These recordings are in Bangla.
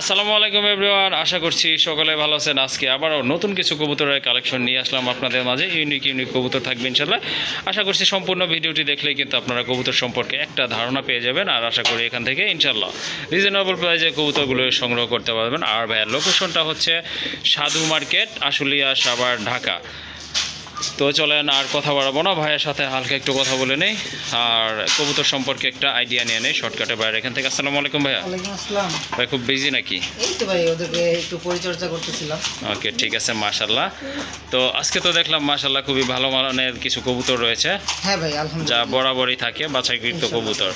আসসালামু আলাইকুম এভরিওয়ান, আশা করছি সকলে ভালো আছেন। আজকে আবারও নতুন কিছু কবুতরের কালেকশন নিয়ে আসলাম আপনাদের মাঝে। ইউনিক কবুতর থাকবে ইনশাল্লাহ। আশা করছি সম্পূর্ণ ভিডিওটি দেখলেই কিন্তু আপনারা কবুতর সম্পর্কে একটা ধারণা পেয়ে যাবেন। আর আশা করি এখান থেকে ইনশাল্লাহ রিজনেবল প্রাইসে কবুতরগুলো সংগ্রহ করতে পারবেন। আর ভাইয়ার লোকেশনটা হচ্ছে সাধু মার্কেট, আশুলিয়া, সাভার, ঢাকা। তো চলেন আর কথা বাড়াবো না, ভাইয়ের সাথে হালকা একটু কথা বলে নেই আর কবুতর সম্পর্কে একটা আইডিয়া নিয়ে নেই শর্টকাটে বাইরে এখান থেকে। আসসালামু আলাইকুম ভাইয়া। ওয়ালাইকুম আসসালাম। ভাই খুব বিজি নাকি? এই তো ভাই ওদেরকে একটু পরিচর্যা করতেছিলাম। ওকে, ঠিক আছে, মাশাল্লাহ। তো আজকে তো দেখলাম মাশাল্লাহ খুবই ভালো মানের কিছু কবুতর রয়েছে। হ্যাঁ ভাই, যা আলহামদুলিল্লাহ। বরাবরই থাকে বাছাইকৃত কবুতর।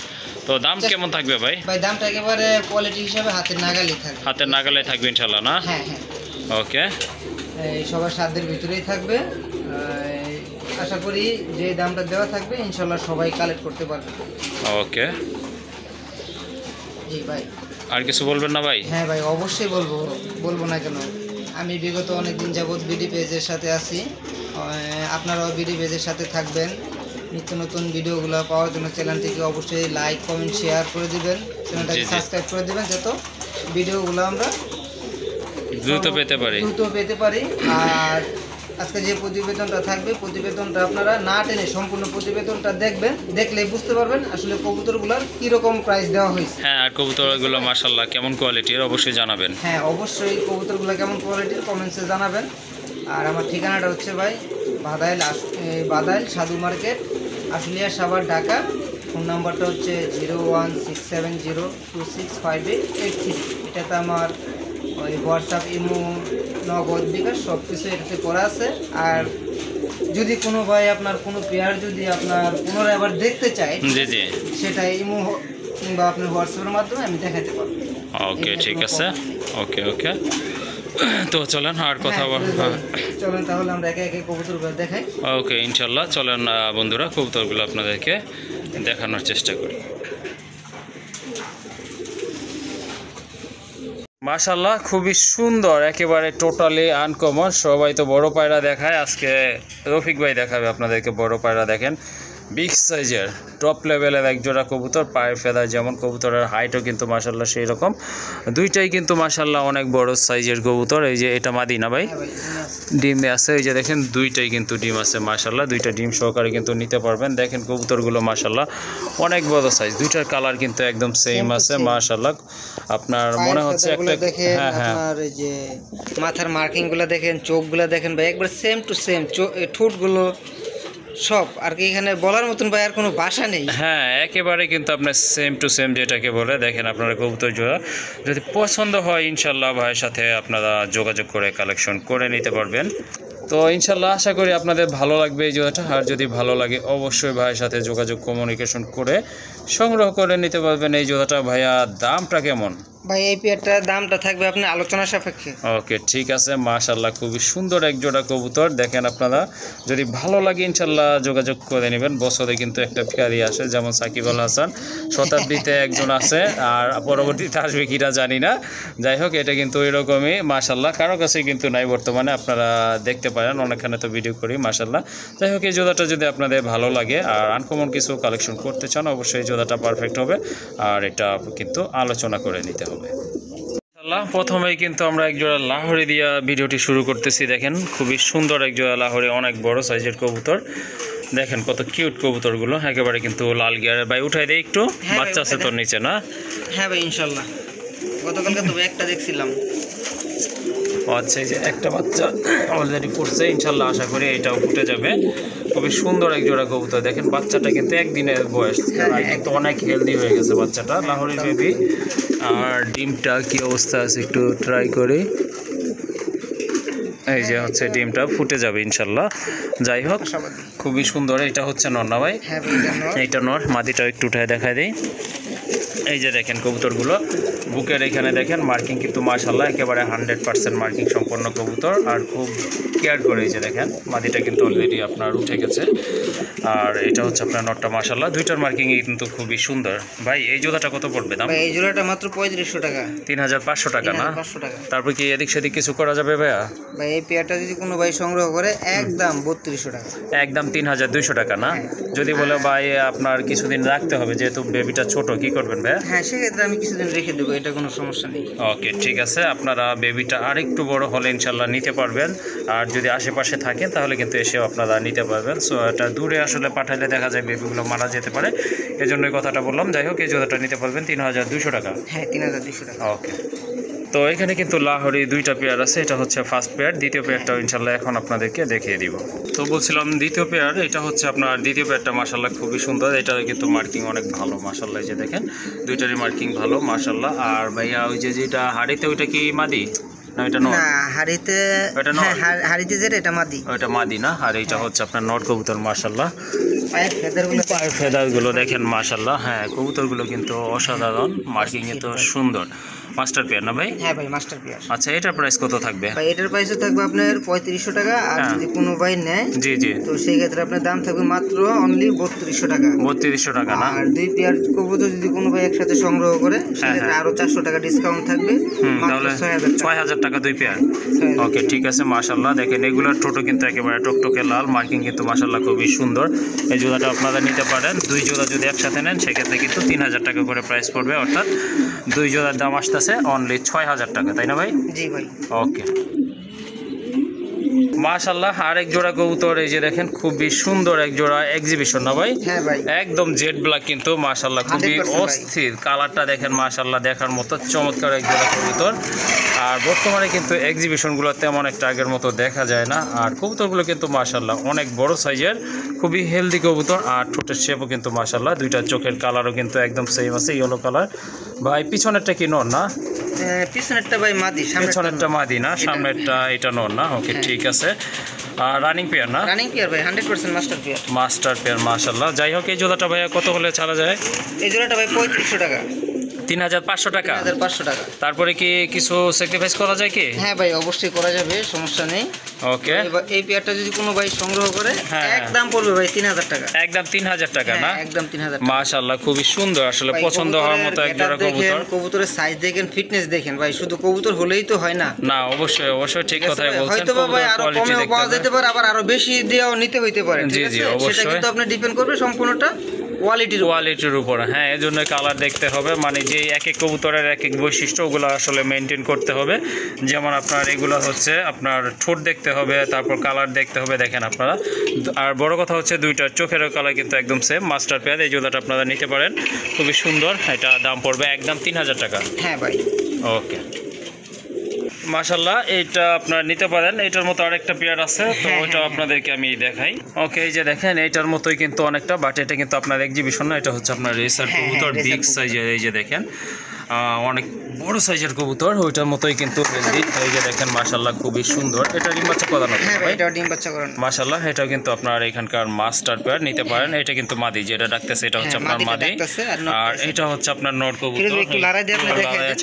তো দাম কেমন থাকবে ভাই? ভাই দামটা একেবারে কোয়ালিটি হিসাবে হাতের নাগালেই থাকবে। হাতের নাগালে থাকবে ইনশাল্লাহ না? হ্যাঁ হ্যাঁ, ওকে, এই সবার সাধ্যের ভিতরেই থাকবে। আশা করি যে দামটা দেওয়া থাকবে ইনশাল্লাহ সবাই কালেক্ট করতে পারবে। ওকে, জি ভাই। আর কিছু বলবেন না ভাই? হ্যাঁ ভাই, অবশ্যই বলবো না কেন। আমি বিগত অনেক দিন যাবৎ বিডি পেজের সাথে আছি। আপনারাও বিডি পেজের সাথে থাকবেন। নিত্য নতুন ভিডিওগুলো পাওয়ার জন্য চ্যানেলটিকে অবশ্যই লাইক, কমেন্ট, শেয়ার করে দিবেন। চ্যানেলটাকে সাবস্ক্রাইব করে দিবেন যত ভিডিওগুলো আমরা দ্রুত পেতে পারি। আর আজকে যে প্রতিবেদনটা থাকবে, প্রতিবেদনটা আপনারা না টেনে সম্পূর্ণ প্রতিবেদনটা দেখবেন। দেখলেই বুঝতে পারবেন আসলে কবুতরগুলোর কীরকম প্রাইস দেওয়া হয়েছে। হ্যাঁ, আর কবুতরগুলো মাশাল্লাহ কেমন কোয়ালিটির অবশ্যই জানাবেন। হ্যাঁ অবশ্যই কবুতরগুলো কেমন কোয়ালিটির কমেন্টসে জানাবেন। আর আমার ঠিকানাটা হচ্ছে ভাই বাদাইল সাধু মার্কেট, আশুলিয়া, সাভার, ঢাকা। ফোন নাম্বারটা হচ্ছে 01670265883। এটাতে আমার ওই হোয়াটসঅ্যাপ, ইমো, নগদ, বিকাশ সব কিছু এটাতে করা আছে। আর যদি কোনো ভাই আপনার কোনো পেয়ার যদি আপনার পুনরায় আবার দেখতে চায়, জি জি, সেটা ইমো কিংবা আপনার হোয়াটসঅ্যাপের মাধ্যমে আমি দেখাতে পারবো। ওকে, ঠিক আছে। ওকে ওকে, তো চলেন আর কথা চলেন তাহলে আমরা একে একে কবুতরগুলো দেখাই। ওকে ইনশাল্লাহ, চলেন বন্ধুরা কবুতরগুলো আপনাদেরকে দেখানোর চেষ্টা করি। মাশাল্লাহ খুবই সুন্দর, একেবারে টোটালি আনকমন। সবাই তো বড় পায়রা দেখায়, আজকে রফিক ভাই দেখাবে আপনাদেরকে বড় পায়রা। দেখেন বিগ সাইজের টপ লেভেলের একজোড়া কবুতর, পায়ের ফেদার যেমন, কবুতরের হাইটও কিন্তু মাশাল্লাহ সেই রকম। দুইটাই কিন্তু মাশাল্লাহ অনেক বড় সাইজের কবুতর। এই যে এটা মাদি না ভাই? ডিমে আছে, এই যে দেখেন দুইটাই কিন্তু ডিম আছে মাশাল্লাহ। দুইটা ডিম সহকারে কিন্তু নিতে পারবেন। দেখেন কবুতরগুলো মাশাল্লাহ অনেক বড় সাইজ। দুইটার কালার কিন্তু একদম সেম আছে মাশাল্লাহ। আপনার মনে হচ্ছে একটা, হ্যাঁ হ্যাঁ, এই যে মাথার মার্কিংগুলো দেখেন, চোখগুলো দেখেন ভাই, একবার সেম টু সেম। ঠোঁটগুলো সব আর কি, এখানে বলার মতন ভাই আর কোনো ভাষা নেই। হ্যাঁ একেবারে কিন্তু আপনার সেম টু সেম যেটাকে বলে। দেখেন আপনারা কবুতর জোড়া যদি পছন্দ হয় ইনশাল্লাহ ভাইয়ের সাথে আপনারা যোগাযোগ করে কালেকশন করে নিতে পারবেন। তো ইনশাল্লাহ আশা করি আপনাদের ভালো লাগবে এই জোড়াটা। আর যদি ভালো লাগে অবশ্যই ভাইয়ের সাথে যোগাযোগ কমিউনিকেশন করে সংগ্রহ করে নিতে পারবেন এই জোড়াটা। ভাইয়া দামটা কেমন? ভাই এই পেয়ারটার দামটা থাকবে আপনার আলোচনা সাপেক্ষে। ওকে, ঠিক আছে, মাশাল্লাহ খুবই সুন্দর এক জোড়া কবুতর। দেখেন আপনারা যদি ভালো লাগে ইনশাল্লাহ যোগাযোগ করে নেবেন। বছরে কিন্তু একটা পেয়ারই আসে, যেমন সাকিব আল হাসান, শতাব্দীতে একজন আছে, আর পরবর্তীতে আসবে কিনা জানি না। যাই হোক, এটা কিন্তু এরকমই মাশাল্লাহ, কারো কাছে কিন্তু নাই বর্তমানে। আপনারা দেখতে পারেন, অনেকখানে তো ভিডিও করি মাশাল্লাহ। যাই হোক, এই জোড়াটা যদি আপনাদের ভালো লাগে আর আনকমন কিছু কালেকশন করতে চান অবশ্যই এই জোড়াটা পারফেক্ট হবে। আর এটা কিন্তু আলোচনা করে নিতে হবে। প্রথমেই কিন্তু আমরা একজোড়া লাহোরি দিয়া ভিডিওটি শুরু করতেছি। দেখেন খুবই সুন্দর একজোড়া লাহোরি, অনেক বড় সাইজের কবুতর। দেখেন কত কিউট কবুতরগুলো, একেবারে কিন্তু লাল গিয়ারের। ভাই উঠাই দেয় একটু, বাচ্চা আছে তোর নিচে না? হ্যাঁ ভাই ইনশাল্লাহ, গতকালকে তো একটা দেখছিলাম। আচ্ছা, এই যে একটা বাচ্চা অলরেডি ফুটছে, ইনশাল্লাহ আশা করি এটাও ফুটে যাবে। খুবই সুন্দর এক জোড়া কবুতর। দেখেন বাচ্চাটা কিন্তু একদিনের বয়স, কিন্তু অনেক হেলদি হয়ে গেছে বাচ্চাটা, লাহোরি বেবি। আর ডিমটা কি অবস্থা আছে একটু ট্রাই করি। এই যে হচ্ছে ডিমটা ফুটে যাবে ইনশাল্লাহ। যাই হোক খুবই সুন্দর। এটা হচ্ছে নর না ভাই? এইটা নর, মাদিটাও একটু উঠায় দেখায় দিই। এই যে দেখেন কবুতরগুলো বুকের এখানে দেখেন মার্কিং কিন্তু মাশাল্লাহ একেবারে 100% মার্কিং সম্পন্ন কবুতর। আর খুব কেয়ার করে, এই যে দেখেন মাদিটা কিন্তু অলরেডি আপনার উঠে গেছে। আর এটা হচ্ছে আপনার নটটা মাশাল্লাহ, দুইটার মার্কিংই কিন্তু খুবই সুন্দর। ভাই এই জোড়াটা কত পড়বে দাম? এই জোড়াটা মাত্র 3500 টাকা। 3500 টাকা না? 500 টাকা। তারপর কি এদিক সেদিক কিছু করা যাবে ভাইয়া? ভাই এই পেয়ারটা যদি কোনো ভাই সংগ্রহ করে একদম 3200 টাকা। একদম 3200 টাকা না? যদি বলে ভাই আপনার কিছুদিন রাখতে হবে, যেহেতু বেবিটা ছোট, কি করবেন ভাই? হ্যাঁ সেক্ষেত্রে আমি কিছুদিন রেখে দেবো, এটা কোনো সমস্যা নেই। ওকে, ঠিক আছে। আপনারা বেবিটা আরেকটু বড় হলে ইনশাল্লাহ নিতে পারবেন, আর যদি আশেপাশে থাকেন তাহলে কিন্তু এসেও আপনারা নিতে পারবেন। সো এটা দূরে আসলে পাঠালে দেখা যায় বেবিগুলো মারা যেতে পারে, এই জন্যই কথাটা বললাম। যাই হোক, এই জোড়াটা নিতে পারবেন 3200 টাকা। হ্যাঁ, 3200 টাকা। ওকে, তো এখানে কিন্তু লাহোরি দুইটা পেয়ার আছে, এটা হচ্ছে ফার্স্ট পেয়ার। দ্বিতীয় পেয়ারটাও ইনশাল্লাহ এখন আপনাদেরকে দেখিয়ে দিব। তো বলছিলাম দ্বিতীয় পেয়ার, এটা হচ্ছে আপনার দ্বিতীয় পেয়ারটা মাশাল্লাহ খুবই সুন্দর। এটা কিন্তু মার্কিং অনেক ভালো মাশাল্লাহ, এই যে দেখেন দুইটারই মার্কিং ভালো মাশাল্লাহ। আর ভাইয়া ওই যে যেটা হাড়িতে, ওইটা কি মাদি না এটা নর? না, হাড়িতে, এটা নর, হাড়িতে যেটা এটা মাদি। ওইটা মাদি না, আর এইটা হচ্ছে আপনার নর কবুতর মাশাল্লাহ। পায়ের ফেদারগুলো দেখেন মাশাল্লাহ। হ্যাঁ, কবুতরগুলো কিন্তু অসাধারণ, মার্কিংয়ে তো সুন্দর। মাস্টার পেয়ার না ভাই? হ্যাঁ ভাই, মাস্টার পেয়ার। আচ্ছা, এটার প্রাইস কত থাকবে ভাই? এটার প্রাইসও থাকবে আপনার 3500 টাকা। আর যদি কোনো ভাই নেয়, জি জি, তো সেই ক্ষেত্রে আপনার দাম থাকবে মাত্র অনলি 3200 টাকা। 3200 টাকা না? আর দুই পেয়ার কবুতর যদি কোনো ভাই একসাথে সংগ্রহ করে, সেক্ষেত্রে আরো 400 টাকা ডিসকাউন্ট থাকবে, তাহলে 6000 টাকা দুই পেয়ার। ওকে, ঠিক আছে মাশাল্লাহ। দেখেন এগুলোর টোটো কিন্তু একেবারে টকটকে লাল, মার্কিং কিন্তু মাশাল্লাহ খুবই সুন্দর। এই জোড়াটা আপনারা নিতে পারেন। দুই জোড়া যদি একসাথে নেন সেক্ষেত্রে কিন্তু 3000 টাকা করে প্রাইস পড়বে, অর্থাৎ দুই জোড়ার দাম আসতেছে অনলি 6000 টাকা, তাই না ভাই? জি ভাই। ওকে মাশাল্লাহ, আরেক জোড়া কবুতর এই যে দেখেন, খুবই সুন্দর এক জোড়া এক্সিবিশন না ভাই? হ্যাঁ ভাই, একদম জেড ব্ল্যাক কিন্তু মাশাল্লাহ খুবই 100% অস্থির। কালারটা দেখেন মাশাল্লাহ, দেখার মতো চমৎকার এক জোড়া কবুতর। আর বর্তমানে কিন্তু এক্সিবিশনগুলো তেমন একটা আগের মতো দেখা যায় না। আর কবুতরগুলো কিন্তু মাশাল্লাহ অনেক বড় সাইজের, খুবই হেলদি কবুতর। আর ঠোঁটের শেপও কিন্তু মাশাল্লাহ, দুইটা চোখের কালারও কিন্তু একদম সেম আছে, ইয়েলো কালার। ভাই পিছনেরটা কি নর না? পিছনেরটা ভাই মাদি, পিছনেরটা মাদি না, সামনেরটা এটা নর না? ওকে, ঠিক আছে। রানিং পেয়ার না? রানিং পেয়ার ভাই, 100% মাস্টার পেয়ার। মাস্টার পেয়ার মাশাল্লাহ। যাই হোক, এই জোড়াটা ভাইয়া কত হলে ছাড়া যায়? এই জোড়াটা ভাই 3500 টাকা। 3500 টাকা? 3500 টাকা। তারপরে কি কিছু স্যাক্রিফাইস করা যায় কি? হ্যাঁ ভাই, অবশ্যই করা যাবে, সমস্যা নেই। ওকে, এই পেয়ারটা যদি কোনো ভাই সংগ্রহ করে, হ্যাঁ, একদম পড়বে ভাই 3000 টাকা। একদম 3000 টাকা না? একদম 3000 টাকা। মাশাআল্লাহ, খুবই সুন্দর আসলে, পছন্দ হওয়ার মতো এক জোড়া কবুতর। কবুতরের সাইজ দেখেন, ফিটনেস দেখেন ভাই, শুধু কবুতর হলেই তো হয় না। না, অবশ্যই অবশ্যই ঠিক কথাই বলছেন। হয়তো ভাই আরো কমেও পাওয়া যেতে পারে, আবার আরো বেশি দিয়েও নিতে হইতে পারে। জি জি, অবশ্যই। সেটা কিন্তু আপনি ডিপেন্ড করবে সম্পূর্ণটা কোয়ালিটির উপর। হ্যাঁ, এই জন্য কালার দেখতে হবে, মানে যে এক এক কবুতরের এক এক বৈশিষ্ট্য, ওগুলো আসলে মেনটেন করতে হবে। যেমন আপনার এগুলো হচ্ছে আপনার ঠোঁট দেখতে হবে, তারপর কালার দেখতে হবে, দেখেন আপনারা। আর বড় কথা হচ্ছে দুইটার চোখেরও কালার কিন্তু একদম সেম। মাস্টার পেয়ার, এই জোড়াটা আপনারা নিতে পারেন, খুবই সুন্দর। এটা দাম পড়বে একদম 3000 টাকা। হ্যাঁ ভাই। ওকে মাশাল্লাহ, এইটা আপনার নিতে পারেন। এটার মতো আরেকটা পেয়ার আছে, তো ওইটা আপনাদেরকে আমি দেখাই। ওকে, এই যে দেখেন এইটার মতোই কিন্তু অনেকটা, বাট এটা কিন্তু আপনার এক্সিবিশন না, এটা হচ্ছে আপনার রেসার কবুতর, বিগ সাইজের। এই যে দেখেন অনেক বড় সাইজের কবুতর, ওইটার মতোই কিন্তু হেলদি। এই যে দেখেন মাশাল্লাহ খুবই সুন্দর। এটা ডিম বাচ্চা করানো? হ্যাঁ ভাই, এটাও ডিম বাচ্চা করানো মাশাল্লাহ। এটাও কিন্তু আপনার এখানকার মাস্টার পেয়ার, নিতে পারেন। এটা কিন্তু মাদি, যেটা ডাকতেছে এটা হচ্ছে আপনার মাদি, আর এটা হচ্ছে আপনার নর কবুতর।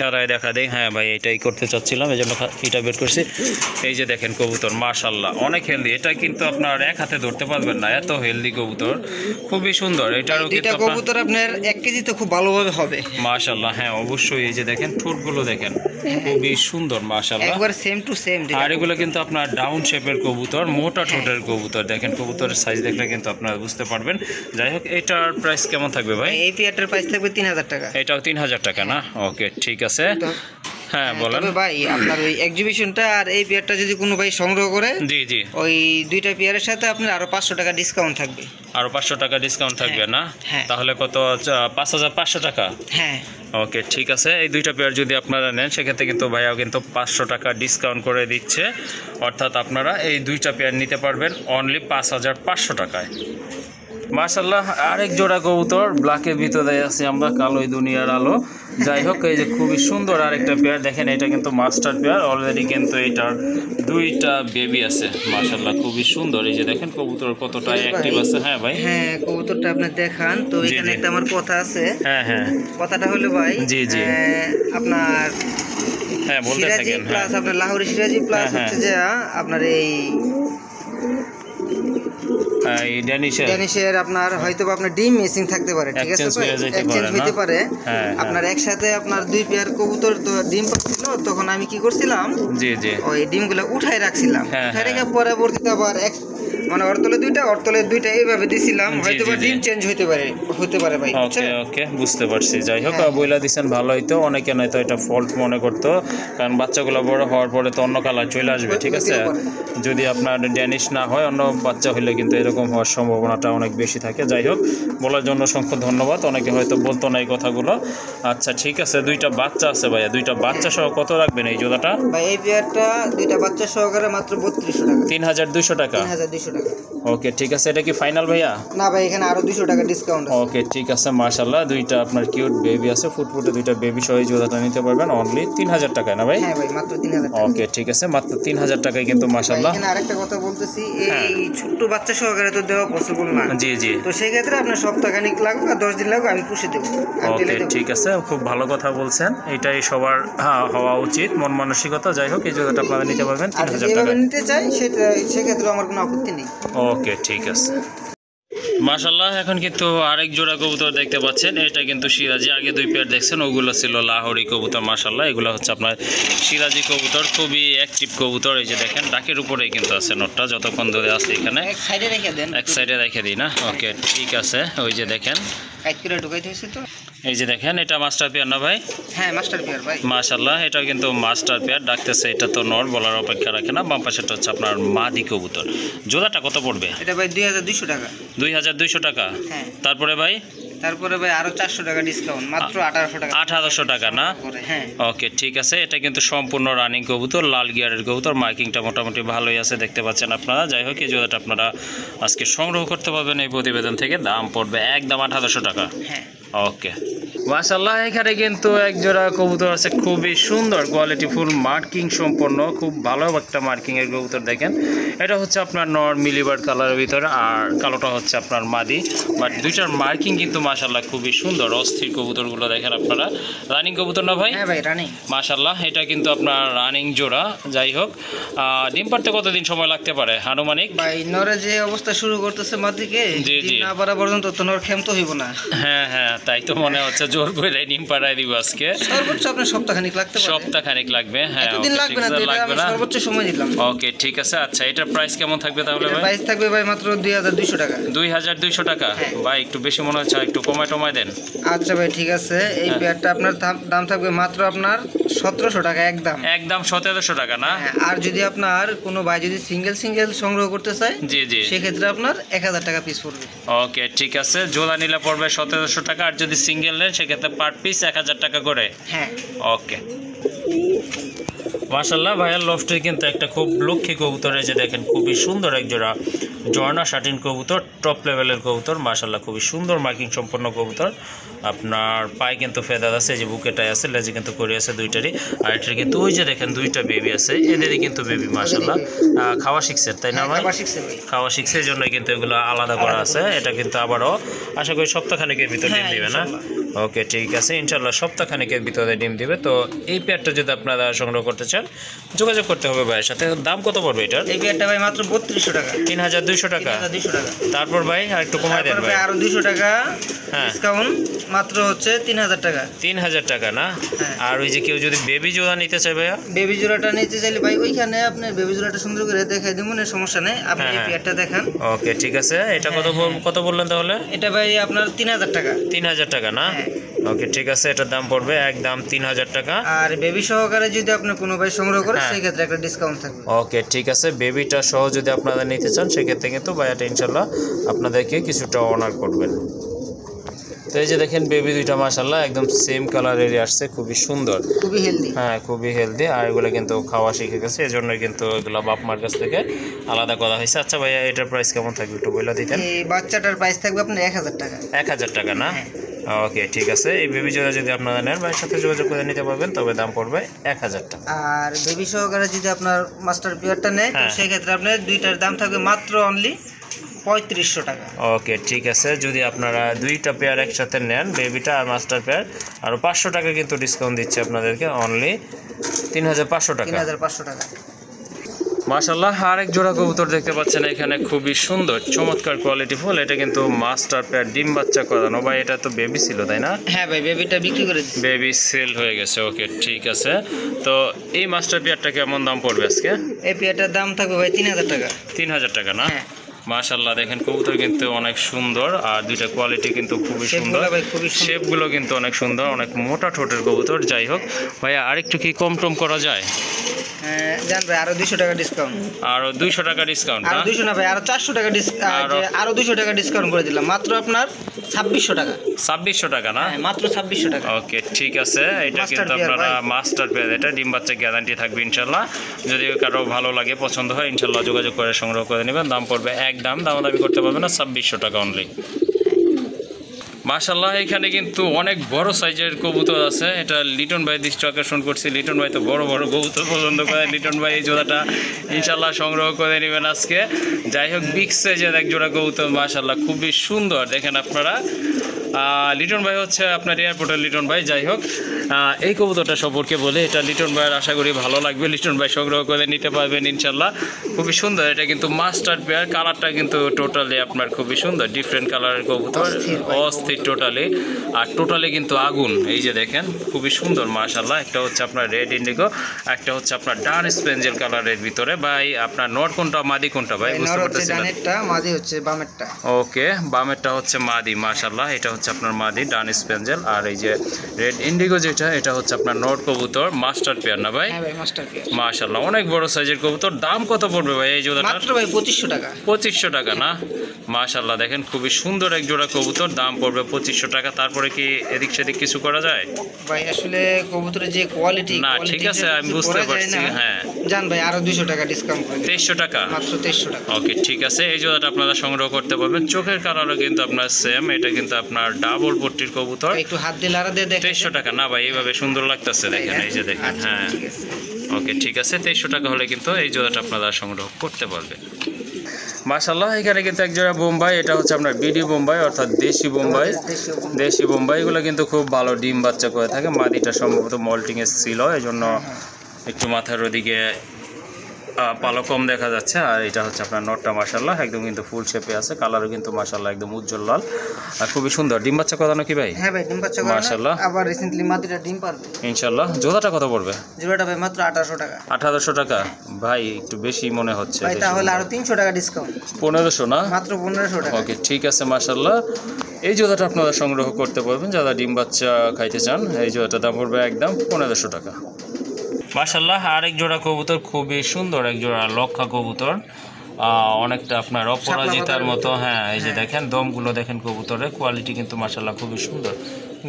চারায় দেখা দেয়। হ্যাঁ ভাই, এটাই করতে চাচ্ছিলাম, এই জন্য এটা বের করছি। এই যে দেখেন কবুতর মাশাল্লাহ অনেক হেলদি। এটা কিন্তু আপনার এক হাতে ধরতে পারবেন না, এত হেলদি কবুতর, খুবই সুন্দর। এটারও কিন্তু কবুতর আপনার 1 কেজি তো খুব ভালোভাবে হবে মাশাল্লাহ। হ্যাঁ অবশ্যই, এই যে দেখেন ঠোঁটগুলো দেখেন, খুবই সুন্দর মাশাআল্লাহ, একবার সেম টু সেম। আর এগুলো কিন্তু আপনার ডাউন শেপের কবুতর, মোটা ঠোঁটের কবুতর। দেখেন কবুতরের সাইজ দেখলে কিন্তু আপনারা বুঝতে পারবেন। যাই হোক, এটার প্রাইস কেমন থাকবে ভাই? এই পেয়ারটার প্রাইস থাকবে 3000 টাকা। এটাও 3000 টাকা না? ওকে, ঠিক আছে। হ্যাঁ বলেন ভাই, আপনার ওই এক্সিবিশনটা আর এই পেয়ারটা যদি কোনো ভাই সংগ্রহ করে, জি জি, ওই দুইটা পেয়ারের সাথে আপনার আরো 500 টাকা ডিসকাউন্ট থাকবে। আরো 500 টাকা ডিসকাউন্ট থাকবে না? তাহলে কত? 5500 টাকা। হ্যাঁ ওকে, ঠিক আছে। এই দুইটা পেয়ার যদি আপনারা নেন সেক্ষেত্রে কিন্তু ভাইয়াও কিন্তু 500 টাকা ডিসকাউন্ট করে দিচ্ছে, অর্থাৎ আপনারা এই দুইটা পেয়ার নিতে পারবেন অনলি 5500 টাকায়। মাশাল্লাহ, আরেক জোড়া কবুতর ব্ল্যাকের ভিতরে আছে আমরা, কালোই দুনিয়ার আলো। যাই হোক, এই যে খুবই সুন্দর আরেকটা পেয়ার দেখেন, এটা কিন্তু মাস্টার পেয়ার। অলরেডি কিন্তু এটার দুইটা বেবি আছে মাশাল্লাহ, খুবই সুন্দর। এই যে দেখেন কবুতর কতটা অ্যাক্টিভ আছে। হ্যাঁ ভাই, হ্যাঁ কবুতরটা আপনি দেখান তো। এখানে একটা আমার কথা আছে। হ্যাঁ হ্যাঁ, কথাটা হলো ভাই, জি জি, আপনার হ্যাঁ বলতে থাকেন। প্লাস আপনার লাহোরি সিরাজি প্লাস হচ্ছে যে আপনার এই ড্যানিশের আপনার হয়তো আপনার ডিম মিসিং থাকতে পারে, ঠিক আছে, এক্সচেঞ্জ হতে পারে। আপনার একসাথে আপনার দুই পেয়ার কবুতর তো ডিম পাচ্ছিল, তখন আমি কি করছিলাম, জি জি, ওই ডিমগুলো উঠাই রাখছিলাম। উঠাই রেখে পরবর্তীতে আবার মানে ওর তলে দুইটা এইভাবে দিছিলাম, হয়তো বা ডিম চেঞ্জ হতে পারে ভাই। ওকে ওকে, বুঝতে পারছি। যাই হোক, বইলা দিছেন ভালো হইতো, অনেকে নয়তো এটা ফল্ট মনে করতো, কারণ বাচ্চাগুলো বড় হওয়ার পরে তো অন্য কালার চলে আসবে, ঠিক আছে। যদি আপনার ড্যানিশ না হয়, অন্য বাচ্চা হইলে কিন্তু এরকম হওয়ার সম্ভাবনাটা অনেক বেশি থাকে। যাই হোক, বলার জন্য অসংখ্য ধন্যবাদ। অনেকে হয়তো বলতো না এই কথাগুলো। আচ্ছা ঠিক আছে, দুইটা বাচ্চা আছে ভাইয়া, দুইটা বাচ্চা সহ কত রাখবেন এই জোড়াটা? ভাই এই পেয়ারটা দুইটা বাচ্চা সহকারে মাত্র 3200 টাকা। 3200 টাকা। 3200 টাকা। ওকে ঠিক আছে, এটা কি ফাইনাল ভাইয়া? না ভাই, এখানে আরো 200 টাকা ডিসকাউন্ট আছে। ওকে ঠিক আছে, মাশাআল্লাহ, দুইটা আপনার কিউট বেবি আছে, ফুটফুটে দুইটা বেবি সহ এই জোড়াটা নিতে পারবেন অনলি 3000 টাকায় না ভাই? হ্যাঁ ভাই, মাত্র 3000 টাকা। ওকে ঠিক আছে, মাত্র 3000 টাকায় কিন্তু মাশাআল্লাহ। এখানে আরেকটা কথা বলতেছি, এই ছোট বাচ্চা সহকারে তো দেওয়া পসিবল না। জি জি। তো সেই ক্ষেত্রে আপনার সপ্তাহখানিক লাগুক আর 10 দিন লাগুক, আমি পুষে দেবো। ওকে ঠিক আছে, খুব ভালো কথা বলছেন। এটাই সবার হওয়া উচিত, মন মানসিকতা। যাই হোক, এই জোড়াটা আপনারা নিতে পারবেন 3000 টাকা। নিতে চাই সেক্ষেত্রে আমার কোনো আপত্তি নেই। ওকে ঠিক আছে। মাশাআল্লাহ, এখন কিন্তু আরেক জোড়া কবুতর দেখতে পাচ্ছেন। এটা কিন্তু সিরাজি, আগে দুই পেয়ার দেখছেন ওগুলো ছিল লাহোরি কবুতর। মাশাআল্লাহ, এগুলো হচ্ছে আপনার সিরাজি কবুতর, খুবই অ্যাক্টিভ কবুতর। এই যে দেখেন, ডাকের উপরেই কিন্তু আছে নটটা, যতক্ষণ ধরে আছে এখানে। এক সাইডে রেখে দেন, এক সাইডে রেখে দিই না? ওকে ঠিক আছে। ওই যে দেখেন, কাট করে ঢুকাইতে হয়েছে তো। এই যে দেখেন, এটা মাস্টার পেয়ার না ভাই? হ্যাঁ, মাস্টার পেয়ার ভাই। মাশাআল্লাহ, এটা কিন্তু মাস্টার পেয়ার ডাকতেছে। এটা তো নর, বলার অপেক্ষা রাখে না। বাম পাশেটা হচ্ছে আপনার মাদি কবুতর। জোড়াটা কত পড়বে? এটা ভাই 2200 টাকা। 2200 টাকা। হ্যাঁ। তারপরে ভাই আরো 400 টাকা ডিসকাউন্ট, মাত্র 1800 টাকা। 1800 টাকা না? হ্যাঁ। ওকে ঠিক আছে, এটা কিন্তু সম্পূর্ণ রানিং কবুতর, লাল গিয়ারের কবুতর। মার্কিংটা মোটামুটি ভালোই আছে, দেখতে পাচ্ছেন আপনারা। যাই হোক, এই জোড়াটা আপনারা আজকে সংগ্রহ করতে পারবেন এই প্রতিবেদন থেকে। দাম পড়বে একদম 1800 টাকা। হ্যাঁ। ওকে মাশাআল্লাহ, এখানে কিন্তু এক জোড়া কবুতর আছে, খুবই সুন্দর কোয়ালিটি ফুল, মার্কিং সম্পন্ন, খুব ভালো একটা মার্কিং এর কবুতর। দেখেন, এটা হচ্ছে আপনার নর মিলিবার্ড কালারের ভিতরে, আর কালোটা হচ্ছে আপনার মাদি। বাট দুইটার মার্কিং কিন্তু মাশাআল্লাহ খুবই সুন্দর, অস্থির কবুতরগুলো দেখেন আপনারা। রানিং কবুতর না ভাই? হ্যাঁ ভাই, রানিং। মাশাআল্লাহ, এটা কিন্তু আপনার রানিং জোড়া। যাই হোক, ডিম পাড়তে কতদিন সময় লাগতে পারে আনুমানিক? ভাই নরে যে অবস্থা শুরু করতেছে মাদিকে, ডিম না পারা পর্যন্ত তো নর ক্ষমতা হইব না। হ্যাঁ হ্যাঁ, তাই তো মনে হচ্ছে, জোর করে ডিম পাড়াই দিব আজকে। সর্বোচ্চ আপনার সপ্তাহখানিক লাগতে পারে। সপ্তাহখানিক লাগবে। হ্যাঁ, এতদিন লাগবে না, আমি সর্বোচ্চ সময় দিলাম। ওকে ঠিক আছে। আচ্ছা, এটার প্রাইস কেমন থাকবে তাহলে ভাই? প্রাইস থাকবে ভাই মাত্র 2200 টাকা। 2200 টাকা? ভাই একটু বেশি মনে হচ্ছে, একটু কমায় দেন। আচ্ছা ভাই ঠিক আছে, এই পেয়ারটা আপনার দাম থাকবে মাত্র আপনার 1700 টাকা একদম। একদম 1700 টাকা না? আর যদি আপনার কোনো ভাই যদি সিঙ্গেল সংগ্রহ করতে চায়, জি জি, সেক্ষেত্রে আপনার 1000 টাকা পিস পড়বে। ওকে ঠিক আছে, জোড়া নিলে পড়বে 1700 টাকা, আর যদি সিঙ্গেল নেন সেক্ষেত্রে পার পিস 1000 টাকা করে। হ্যাঁ। ওকে মাশাআল্লাহ, ভাইয়ার লফটের কিন্তু একটা খুব লক্ষ্মী কবুতর। এই যে দেখেন, খুবই সুন্দর এক জোড়া জর্না শাটিন কবুতর, টপ লেভেলের কবুতর। মাশাআল্লাহ, খুবই সুন্দর মার্কিং সম্পন্ন কবুতর। আপনার পায়ে কিন্তু ফেদার আছে, যে বুকেটাই আছে, লেজে কিন্তু করে আছে দুইটারই। আর এটার কিন্তু ওই যে দেখেন দুইটা বেবি আছে, এদেরই কিন্তু বেবি। মাশাআল্লাহ, খাওয়া শিখছে তাই না ভাই? খাওয়া শিখছে, এই জন্যই কিন্তু এগুলো আলাদা করা আছে। এটা কিন্তু আবারও আশা করি সপ্তাহখানেকের ভিতরে ডিম দিবে না? ওকে ঠিক আছে, ইনশাল্লাহ সপ্তাহখানেকের ভিতরে ডিম দিবে। তো এই পেয়ারটা যদি আপনারা সংগ্রহ করতে চান, যোগাযোগ করতে হবে ভাইয়ের সাথে। দাম কত পড়বে এটার? এই পেয়ারটা ভাই মাত্র 3200 টাকা। 3200 টাকা? 3200 টাকা। তারপর ভাই আর একটু কমায় দেন ভাই। আরো 200 টাকা হ্যাঁ, ডিসকাউন্ট, মাত্র হচ্ছে 3000 টাকা। 3000 টাকা না? আর ওই যে কেউ যদি বেবি জোড়া নিতে চায় ভাইয়া? বেবি জোড়াটা নিতে চাইলে ভাই ওইখানে আপনি বেবি জোড়াটা সুন্দর করে দেখাই দেব, না সমস্যা নেই, আপনি এই পেয়ারটা দেখান। ওকে ঠিক আছে, এটা কত বললেন তাহলে? এটা ভাই আপনার 3000 টাকা। 3000 টাকা না? ওকে ঠিক আছে, এটার দাম পড়বে একদম 3000 টাকা। আর বেবি সহকারে যদি আপনি কোনো ভাই সংগ্রহ করে, সেই ক্ষেত্রে একটা ডিসকাউন্ট থাকবে। ওকে ঠিক আছে, বেবিটা সহ যদি আপনারা নিতে চান, সেক্ষেত্রে কিন্তু ভাইয়াটা ইনশাল্লাহ আপনাদেরকে কিছুটা অনার করবেন। তো এই যে দেখেন, বেবি দুইটা মাশাআল্লাহ একদম সেম কালারেরই আসছে, খুবই সুন্দর, খুবই হেলদি। হ্যাঁ, খুবই হেলদি। আর এগুলো কিন্তু খাওয়া শিখে গেছে, এজন্য কিন্তু এগুলো বাপ মার কাছ থেকে আলাদা করা হয়েছে। আচ্ছা ভাইয়া, এটার প্রাইস কেমন থাকবে একটু বলে দিতেন? এই বাচ্চাটার প্রাইস থাকবে আপনার 1000 টাকা। 1000 টাকা না? ওকে ঠিক আছে, এই বেবি জোড়া যদি আপনারা নেন, ভাইয়ের সাথে যোগাযোগ করে নিতে পারবেন, তবে দাম পড়বে 1000 টাকা। আর বেবি সহকারে যদি আপনার মাস্টার পেয়ারটা নেয়, তো সেই ক্ষেত্রে আপনার দুইটার দাম থাকবে মাত্র অনলি 3500 টাকা। ওকে ঠিক আছে, যদি আপনারা দুইটা পেয়ার একসাথে নেন, বেবিটা আর মাস্টার পেয়ার, আরও 500 টাকা কিন্তু ডিসকাউন্ট দিচ্ছে আপনাদেরকে, অনলি 3500 টাকা। 3500 টাকা। মাশাআল্লাহ, আরেক জোড়া কবুতর দেখতে পাচ্ছেন এখানে, খুবই সুন্দর চমৎকার কোয়ালিটি ফুল। এটা কিন্তু মাস্টার পেয়ার, ডিম বাচ্চা করানো। ভাই এটা তো বেবি ছিল তাই না? হ্যাঁ ভাই, বেবিটা বিক্রি করে দিচ্ছি। বেবি সেল হয়ে গেছে। ওকে ঠিক আছে, তো এই মাস্টার পেয়ারটা কেমন দাম পড়বে আজকে? এই পেয়ারটার দাম থাকবে ভাই 3000 টাকা। 3000 টাকা না? মাশাআল্লাহ দেখেন কবুতর কিন্তু অনেক সুন্দর, আর দুইটা কোয়ালিটি কিন্তু খুবই সুন্দর, ভাই খুবই সুন্দর। শেপগুলো কিন্তু অনেক সুন্দর, অনেক মোটা ঠোঁটের কবুতর। যাই হোক ভাইয়া, আরেকটু কি কম টম করা যায়? জান ভাই আরো 200 টাকা ডিসকাউন্ট। আরো 200 টাকা ডিসকাউন্ট? আরো 200 না ভাই, আরো 400 টাকা আরো 200 টাকা ডিসকাউন্ট করে দিলাম, মাত্র আপনার 2600 টাকা। 2600 টাকা না? হ্যাঁ, মাত্র 2600 টাকা। ওকে ঠিক আছে, এটা Master কিন্তু pair আপনারা ভাই। মাস্টার পেয়ার, এটা ডিম বাচ্চা গ্যারান্টি থাকবে ইনশাল্লাহ। যদি কারো ভালো লাগে, পছন্দ হয়, ইনশাল্লাহ যোগাযোগ করে সংগ্রহ করে নেবেন। দাম পড়বে একদম, দামাদামি করতে পারবে না, 2600 টাকা অনলি। মাশাআল্লাহ এখানে কিন্তু অনেক বড় সাইজের কবুতর আছে, এটা লিটন ভাই দৃষ্টি আকর্ষণ করছি। লিটন ভাই তো বড় বড় কবুতর পছন্দ করে। লিটন ভাই এই জোড়াটা ইনশাল্লাহ সংগ্রহ করে নেবেন আজকে। যাই হোক, বিগ সাইজের এক জোড়া কবুতর মাশাআল্লাহ খুবই সুন্দর, দেখেন আপনারা। লিটন ভাই হচ্ছে আপনার এয়ারপোর্টের লিটন ভাই। যাই হোক, এই কবুতরটা সম্পর্কে বলে, এটা লিটন ভাইয়ের আশা করি ভালো লাগবে, লিটন ভাই সংগ্রহ করে নিতে পারবেন ইনশাল্লাহ। খুবই সুন্দর, এটা কিন্তু মাস্টার পেয়ার, কালারটা কিন্তু টোটালি আপনার খুবই সুন্দর, ডিফারেন্ট কালারের কবুতর, অস্থির টোটালি, আর টোটালি কিন্তু আগুন। এই যে দেখেন খুবই সুন্দর মাশাআল্লাহ। একটা হচ্ছে আপনার রেড ইন্ডিগো, একটা হচ্ছে আপনার ডান স্পেঞ্জেল কালারের ভিতরে। ভাই আপনার নর কোনটা মাদি কোনটা ভাই বুঝতে পারতেছি না? ডানেরটা, মাদি হচ্ছে বামেরটা। ওকে, বামেরটা হচ্ছে মাদি মাশাআল্লাহ, এটা হচ্ছে আপনার মাদি ডান স্পেঞ্জেল। আর এই যে রেড ইন্ডিগো যেটা, এটা হচ্ছে আপনার নর কবুতর, মাস্টার পেয়ার না ভাই? হ্যাঁ ভাই, মাস্টার পেয়ার। মাশাআল্লাহ অনেক বড় সাইজের কবুতর। দাম কত পড়বে ভাই এই জোড়াটার? মাত্র ভাই 2500 টাকা। 2500 টাকা না? মাশাআল্লাহ দেখেন খুবই সুন্দর এক জোড়া কবুতর, দাম পড়বে 2500 টাকা। তারপরে কি এদিক সেদিক কিছু করা যায়? ভাই আসলে কবুতরের যে কোয়ালিটি, না ঠিক আছে, আমি বুঝতে পারছি। হ্যাঁ জান ভাই আরো 200 টাকা ডিসকাউন্ট করে দিন। 2300 টাকা? মাত্র 2300 টাকা। ওকে ঠিক আছে, এই জোড়াটা আপনারা সংগ্রহ করতে পারবেন। চোখের কালারও কিন্তু আপনার সেম, এটা কিন্তু আপনার ডাবল পট্টির কবুতর। একটু হাত দিয়ে লাড়া দিয়ে দেখেন। 2300 টাকা না ভাই? এইভাবে সুন্দর লাগতেছে দেখেন, এই যে দেখেন। আচ্ছা, হ্যাঁ ঠিক আছে। ওকে ঠিক আছে, 2300 টাকা হলে কিন্তু এই জোড়াটা আপনারা সংগ্রহ করতে পারবেন। মাশাআল্লাহ এখানে কিন্তু এক জোড়া বোম্বাই, এটা হচ্ছে আপনার বিডি বোম্বাই অর্থাৎ দেশি বোম্বাই। দেশি বোম্বাইগুলো কিন্তু খুব ভালো ডিম বাচ্চা করে থাকে। মাদিটা সম্ভবত মল্টিংয়ে ছিল, এই জন্য একটু মাথার ওদিকে পালক কম দেখা যাচ্ছে। আর এটা হচ্ছে আপনার নটটা মাশাআল্লাহ একদম কিন্তু ফুল শেপে আছে, কালারও কিন্তু মাশাআল্লাহ একদম উজ্জ্বল লাল, আর খুবই সুন্দর। ডিম বাচ্চা করানো কি ভাই? হ্যাঁ ভাই, ডিম বাচ্চা করে মাশাআল্লাহ। আবার রিসেন্টলি মাদিটা ডিম পারবে ইনশাআল্লাহ। জোড়াটা কত পড়বে? জোড়াটা ভাই মাত্র 1800 টাকা। 1800 টাকা? ভাই একটু বেশি মনে হচ্ছে। ভাই তাহলে আরো 300 টাকা ডিসকাউন্ট। 1500 না? মাত্র 1500 টাকা। ওকে ঠিক আছে মাশাআল্লাহ। এই জোড়াটা আপনারা সংগ্রহ করতে পারবেন যারা ডিম বাচ্চা খাইতে চান। এই জোড়াটা দাম পড়বে একদম 1500 টাকা। মাশাআল্লাহ আরেক জোড়া কবুতর, খুবই সুন্দর এক জোড়া লক্ষা কবুতর, অনেকটা আপনার অপরাজিতার মতো। হ্যাঁ এই যে দেখেন দমগুলো দেখেন, কবুতরের কোয়ালিটি কিন্তু মাশাআল্লাহ খুবই সুন্দর,